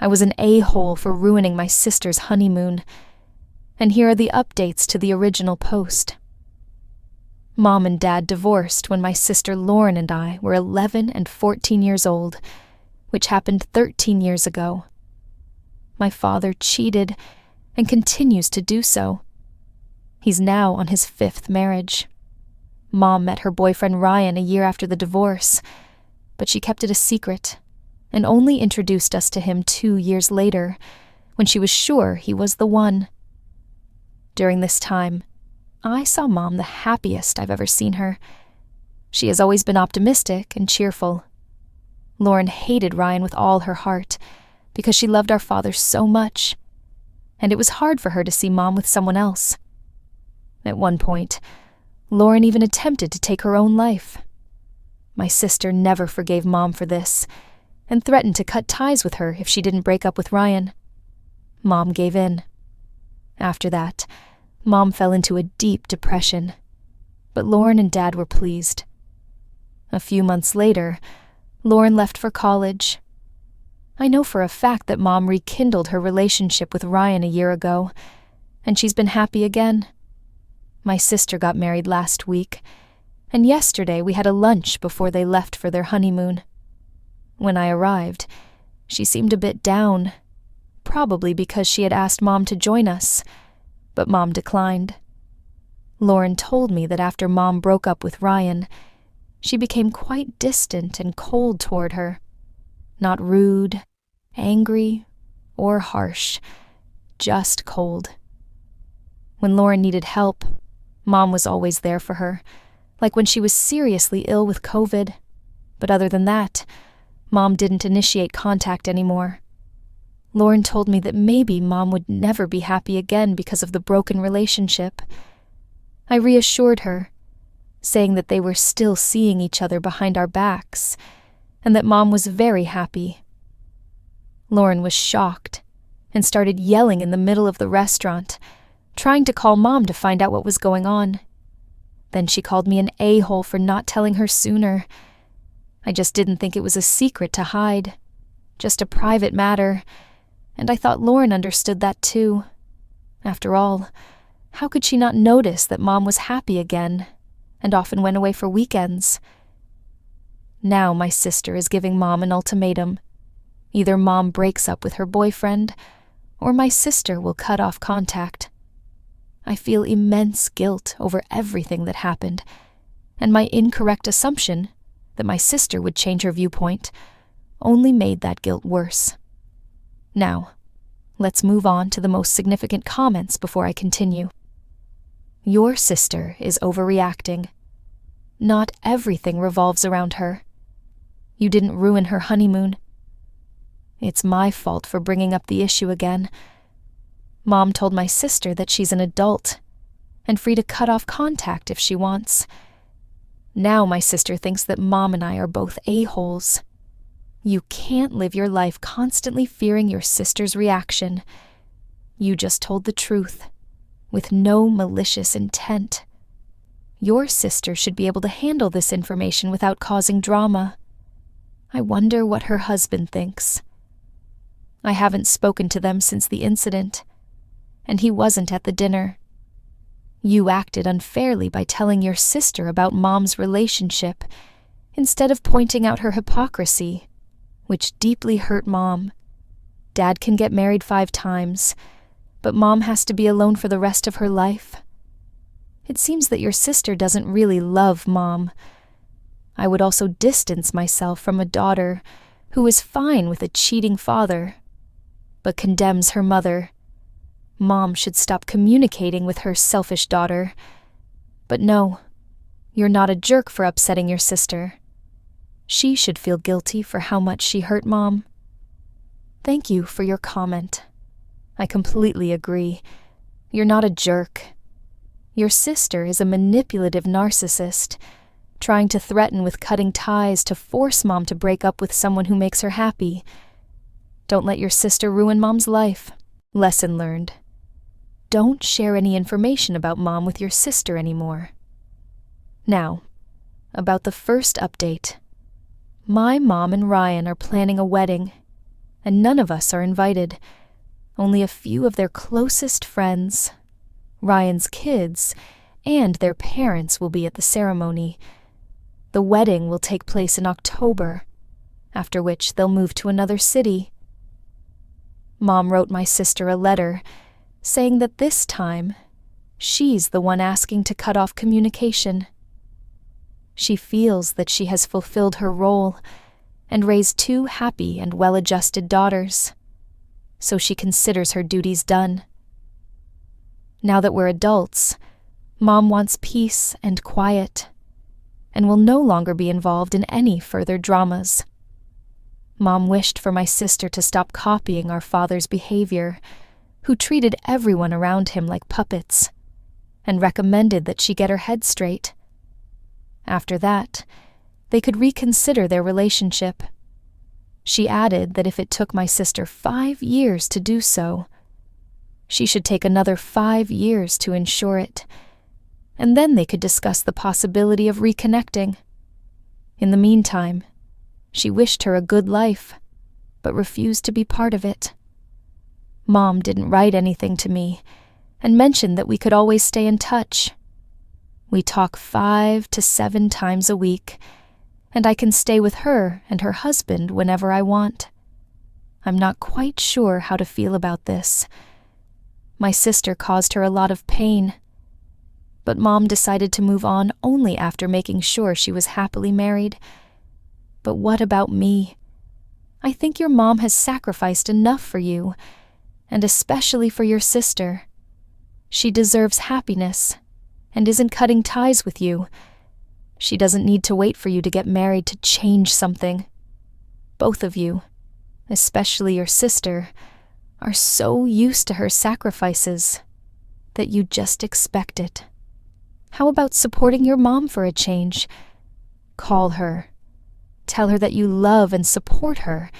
I was an a-hole for ruining my sister's honeymoon. And here are the updates to the original post. Mom and Dad divorced when my sister Lauren and I were 11 and 14 years old, which happened 13 years ago. My father cheated and continues to do so. He's now on his 5th marriage. Mom met her boyfriend Ryan a year after the divorce, but she kept it a secret and only introduced us to him 2 years later, when she was sure he was the one. During this time, I saw Mom the happiest I've ever seen her. She has always been optimistic and cheerful. Lauren hated Ryan with all her heart because she loved our father so much, and it was hard for her to see Mom with someone else. At one point, Lauren even attempted to take her own life. My sister never forgave Mom for this and threatened to cut ties with her if she didn't break up with Ryan. Mom gave in. After that, Mom fell into a deep depression, but Lauren and Dad were pleased. A few months later, Lauren left for college. I know for a fact that Mom rekindled her relationship with Ryan a year ago, and she's been happy again. My sister got married last week, and yesterday we had a lunch before they left for their honeymoon. When I arrived, she seemed a bit down, probably because she had asked Mom to join us, but Mom declined. Lauren told me that after Mom broke up with Ryan, she became quite distant and cold toward her. Not rude, angry, or harsh, just cold. When Lauren needed help, Mom was always there for her, like when she was seriously ill with COVID. But other than that, Mom didn't initiate contact anymore. Lauren told me that maybe Mom would never be happy again because of the broken relationship. I reassured her, saying that they were still seeing each other behind our backs, and that Mom was very happy. Lauren was shocked and started yelling in the middle of the restaurant, trying to call Mom to find out what was going on. Then she called me an a-hole for not telling her sooner. I just didn't think it was a secret to hide, just a private matter, and I thought Lauren understood that too. After all, how could she not notice that Mom was happy again, and often went away for weekends? Now my sister is giving Mom an ultimatum. Either Mom breaks up with her boyfriend, or my sister will cut off contact. I feel immense guilt over everything that happened, and my incorrect assumption that my sister would change her viewpoint only made that guilt worse. Now, let's move on to the most significant comments before I continue. Your sister is overreacting. Not everything revolves around her. You didn't ruin her honeymoon. It's my fault for bringing up the issue again. Mom told my sister that she's an adult and free to cut off contact if she wants. Now my sister thinks that Mom and I are both a-holes. You can't live your life constantly fearing your sister's reaction. You just told the truth, with no malicious intent. Your sister should be able to handle this information without causing drama. I wonder what her husband thinks. I haven't spoken to them since the incident, and he wasn't at the dinner. You acted unfairly by telling your sister about Mom's relationship, instead of pointing out her hypocrisy, which deeply hurt Mom. Dad can get married 5 times, but Mom has to be alone for the rest of her life. It seems that your sister doesn't really love Mom. I would also distance myself from a daughter who is fine with a cheating father, but condemns her mother. Mom should stop communicating with her selfish daughter. But no, you're not a jerk for upsetting your sister. She should feel guilty for how much she hurt Mom. Thank you for your comment. I completely agree. You're not a jerk. Your sister is a manipulative narcissist, trying to threaten with cutting ties to force Mom to break up with someone who makes her happy. Don't let your sister ruin Mom's life. Lesson learned. Don't share any information about Mom with your sister anymore. Now, about the first update. My mom and Ryan are planning a wedding. and none of us are invited. Only a few of their closest friends, Ryan's kids, and their parents will be at the ceremony. The wedding will take place in October, after which they'll move to another city. Mom wrote my sister a letter saying that this time she's the one asking to cut off communication. She feels that she has fulfilled her role and raised 2 happy and well-adjusted daughters, so she considers her duties done. Now that we're adults, Mom wants peace and quiet, and will no longer be involved in any further dramas. Mom wished for my sister to stop copying our father's behavior, who treated everyone around him like puppets, and recommended that she get her head straight. After that, they could reconsider their relationship. She added that if it took my sister 5 years to do so, she should take another 5 years to ensure it, and then they could discuss the possibility of reconnecting. In the meantime, she wished her a good life, but refused to be part of it. Mom didn't write anything to me, and mentioned that we could always stay in touch. We talk 5 to 7 times a week, and I can stay with her and her husband whenever I want. I'm not quite sure how to feel about this. My sister caused her a lot of pain, but Mom decided to move on only after making sure she was happily married. But what about me? I think your mom has sacrificed enough for you, and especially for your sister. She deserves happiness, and isn't cutting ties with you. She doesn't need to wait for you to get married to change something. Both of you, especially your sister, are so used to her sacrifices that you just expect it. How about supporting your mom for a change? Call her. Tell her that you love and support her,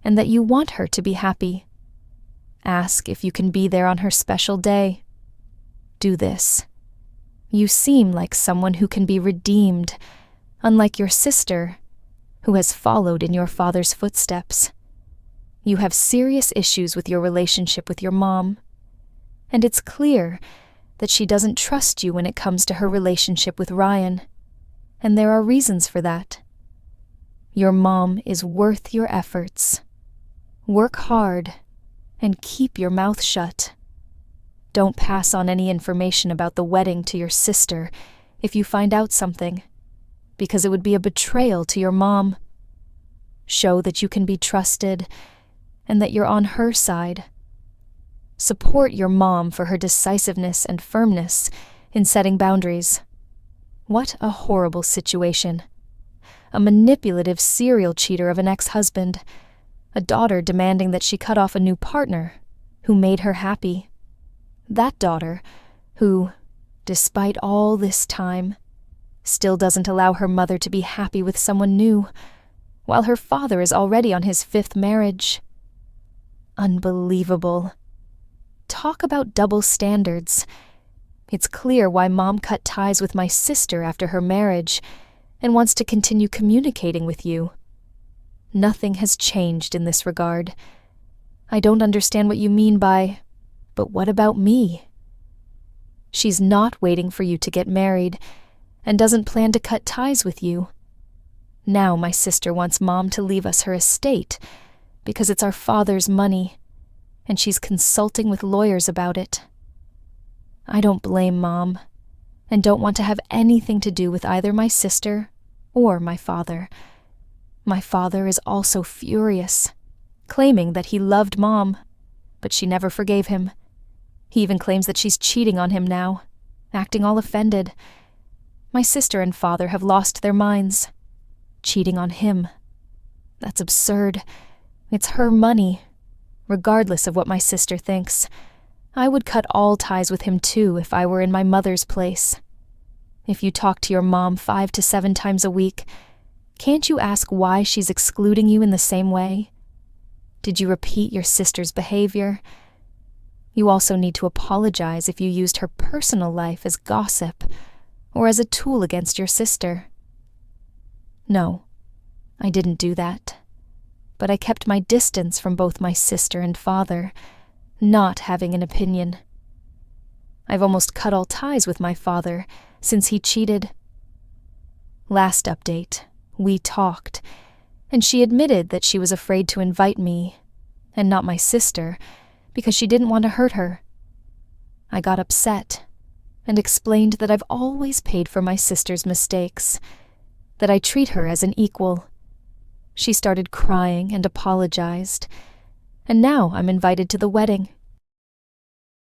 and that you want her to be happy. Ask if you can be there on her special day. Do this. You seem like someone who can be redeemed, unlike your sister, who has followed in your father's footsteps. You have serious issues with your relationship with your mom, and it's clear that she doesn't trust you when it comes to her relationship with Ryan, and there are reasons for that. Your mom is worth your efforts. Work hard and keep your mouth shut. Don't pass on any information about the wedding to your sister if you find out something, because it would be a betrayal to your mom. Show that you can be trusted and that you're on her side. Support your mom for her decisiveness and firmness in setting boundaries. What a horrible situation. A manipulative serial cheater of an ex-husband, a daughter demanding that she cut off a new partner who made her happy. That daughter who, despite all this time, still doesn't allow her mother to be happy with someone new, while her father is already on his 5th marriage. Unbelievable. Talk about double standards. It's clear why Mom cut ties with my sister after her marriage and wants to continue communicating with you. Nothing has changed in this regard. I don't understand what you mean by, but what about me? She's not waiting for you to get married and doesn't plan to cut ties with you. Now my sister wants Mom to leave us her estate because it's our father's money, and she's consulting with lawyers about it. I don't blame Mom, and don't want to have anything to do with either my sister or my father. My father is also furious, claiming that he loved Mom, but she never forgave him. He even claims that she's cheating on him now, acting all offended. My sister and father have lost their minds. Cheating on him. That's absurd. It's her money. Regardless of what my sister thinks, I would cut all ties with him too if I were in my mother's place. If you talk to your mom 5 to 7 times a week, can't you ask why she's excluding you in the same way? Did you repeat your sister's behavior? You also need to apologize if you used her personal life as gossip or as a tool against your sister. No, I didn't do that. but I kept my distance from both my sister and father, not having an opinion. I've almost cut all ties with my father since he cheated. Last update, we talked, and she admitted that she was afraid to invite me, and not my sister, because she didn't want to hurt her. I got upset and explained that I've always paid for my sister's mistakes, that I treat her as an equal. She started crying and apologized, and now I'm invited to the wedding.